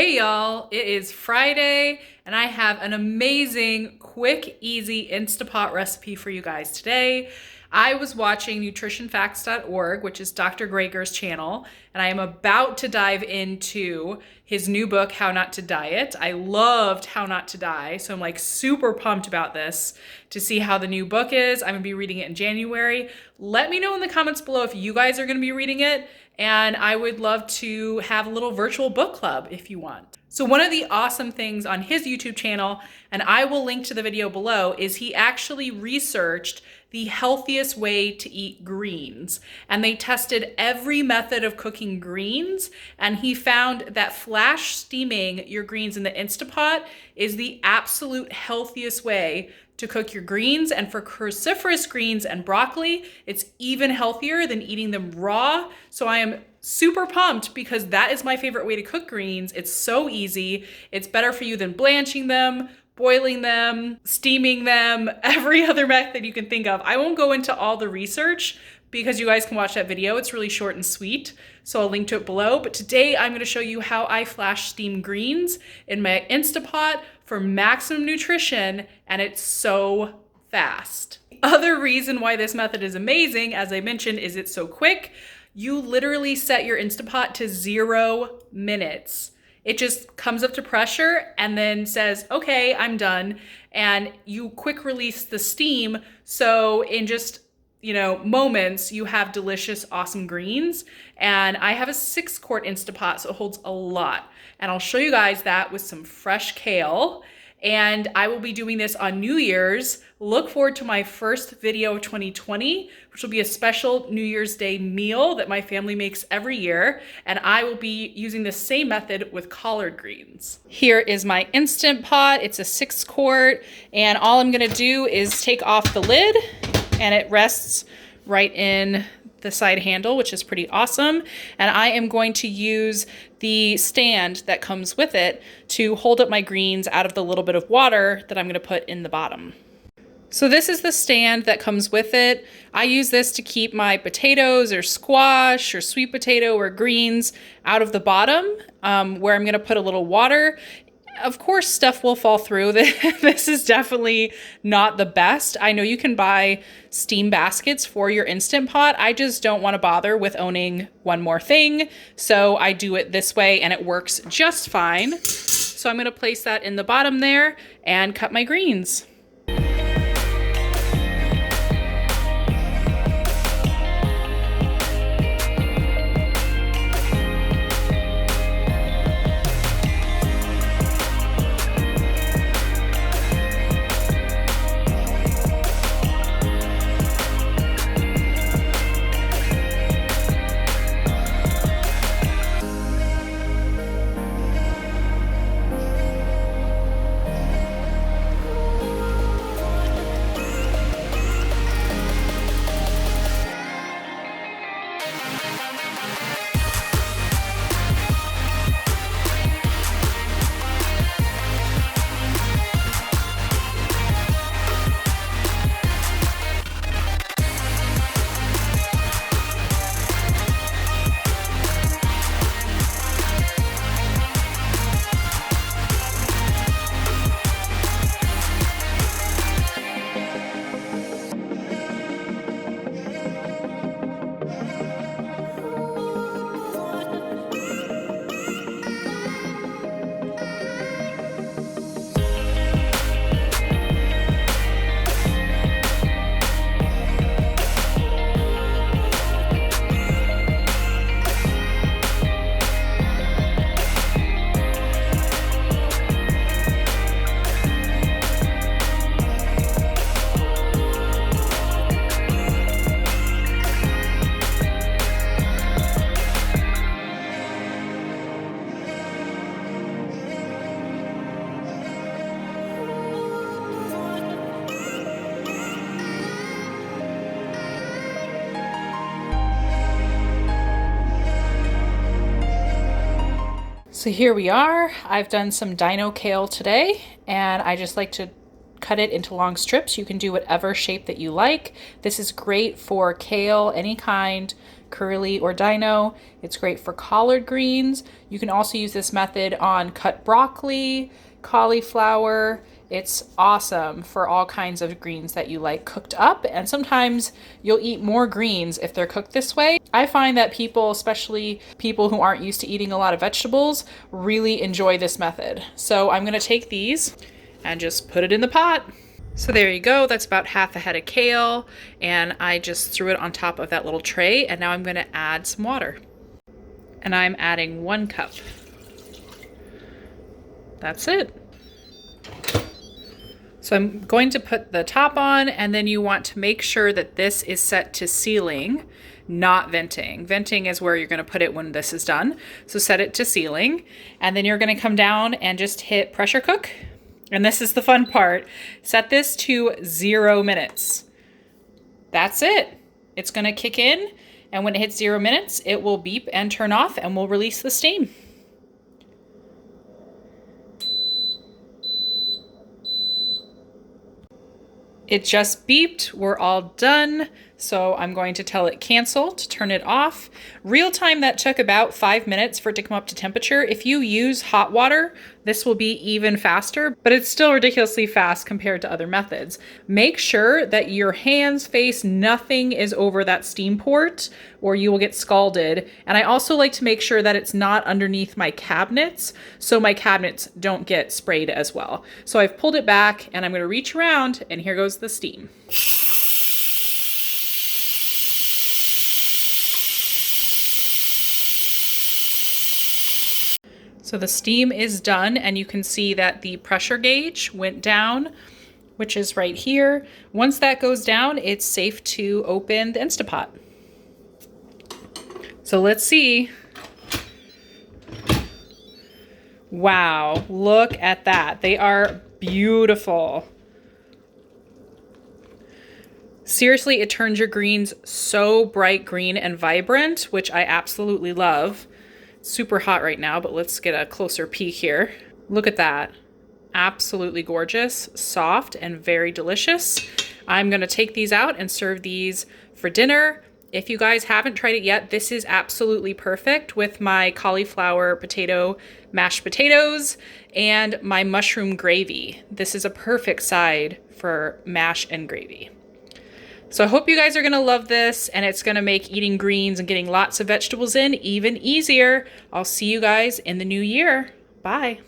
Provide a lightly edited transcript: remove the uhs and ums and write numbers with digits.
Hey y'all, it is Friday and I have an amazing, quick, easy Instapot recipe for you guys today. I was watching nutritionfacts.org, which is Dr. Greger's channel, and I am about to dive into his new book, How Not to Diet. I loved How Not to Die, so I'm like super pumped about this to see how the new book is. I'm gonna be reading it in January. Let me know in the comments below if you guys are gonna be reading it, and I would love to have a little virtual book club if you want. So one of the awesome things on his YouTube channel, and I will link to the video below, is he actually researched the healthiest way to eat greens. And they tested every method of cooking greens, and he found that flash steaming your greens in the Instapot is the absolute healthiest way to cook your greens. And for cruciferous greens and broccoli, it's even healthier than eating them raw. So I am super pumped because that is my favorite way to cook greens. It's so easy. It's better for you than blanching them, boiling them, steaming them, every other method you can think of. I won't go into all the research because you guys can watch that video. It's really short and sweet, so I'll link to it below. But today I'm gonna show you how I flash steam greens in my Instapot for maximum nutrition, and it's so fast. Other reason why this method is amazing, as I mentioned, is it's so quick. You literally set your Instapot to 0 minutes. It just comes up to pressure and then says, okay, I'm done. And you quick release the steam. So in just, moments, you have delicious, awesome greens. And I have a 6-quart Instapot, so it holds a lot. And I'll show you guys that with some fresh kale. And I will be doing this on New Year's. Look forward to my first video of 2020, which will be a special New Year's Day meal that my family makes every year. And I will be using the same method with collard greens. Here is my Instant Pot. It's a 6-quart. And all I'm gonna do is take off the lid, and it rests right in the side handle, which is pretty awesome. And I am going to use the stand that comes with it to hold up my greens out of the little bit of water that I'm gonna put in the bottom. So this is the stand that comes with it. I use this to keep my potatoes or squash or sweet potato or greens out of the bottom, where I'm gonna put a little water. Of course, stuff will fall through. This is definitely not the best. I know you can buy steam baskets for your Instant Pot. I just don't want to bother with owning one more thing. So I do it this way and it works just fine. So I'm going to place that in the bottom there and cut my greens. So here we are. I've done some dino kale today, and I just like to cut it into long strips. You can do whatever shape that you like. This is great for kale, any kind, curly or dino. It's great for collard greens. You can also use this method on cut broccoli, cauliflower. It's awesome for all kinds of greens that you like cooked up, and sometimes you'll eat more greens if they're cooked this way. I find that people, especially people who aren't used to eating a lot of vegetables, really enjoy this method. So I'm gonna take these and just put it in the pot. So there you go, that's about half a head of kale, and I just threw it on top of that little tray, and now I'm gonna add some water. And I'm adding 1 cup. That's it. So I'm going to put the top on, and then you want to make sure that this is set to sealing, not venting. Venting is where you're going to put it when this is done. So set it to sealing, and then you're going to come down and just hit pressure cook. And this is the fun part. Set this to 0 minutes. That's it. It's going to kick in, and when it hits 0 minutes, it will beep and turn off, and we'll release the steam. It just beeped, we're all done. So I'm going to tell it cancel to turn it off. Real time, that took about 5 minutes for it to come up to temperature. If you use hot water, this will be even faster, but it's still ridiculously fast compared to other methods. Make sure that your hands, face, nothing is over that steam port or you will get scalded. And I also like to make sure that it's not underneath my cabinets so my cabinets don't get sprayed as well. So I've pulled it back and I'm gonna reach around and here goes the steam. So the steam is done, and you can see that the pressure gauge went down, which is right here. Once that goes down, it's safe to open the Instapot. So let's see. Wow, look at that. They are beautiful. Seriously, it turns your greens so bright green and vibrant, which I absolutely love. Super hot right now, but let's get a closer peek here. Look at that. Absolutely gorgeous, soft, and very delicious. I'm gonna take these out and serve these for dinner. If you guys haven't tried it yet, this is absolutely perfect with my cauliflower potato mashed potatoes and my mushroom gravy. This is a perfect side for mash and gravy. So I hope you guys are gonna love this, and it's gonna make eating greens and getting lots of vegetables in even easier. I'll see you guys in the new year. Bye.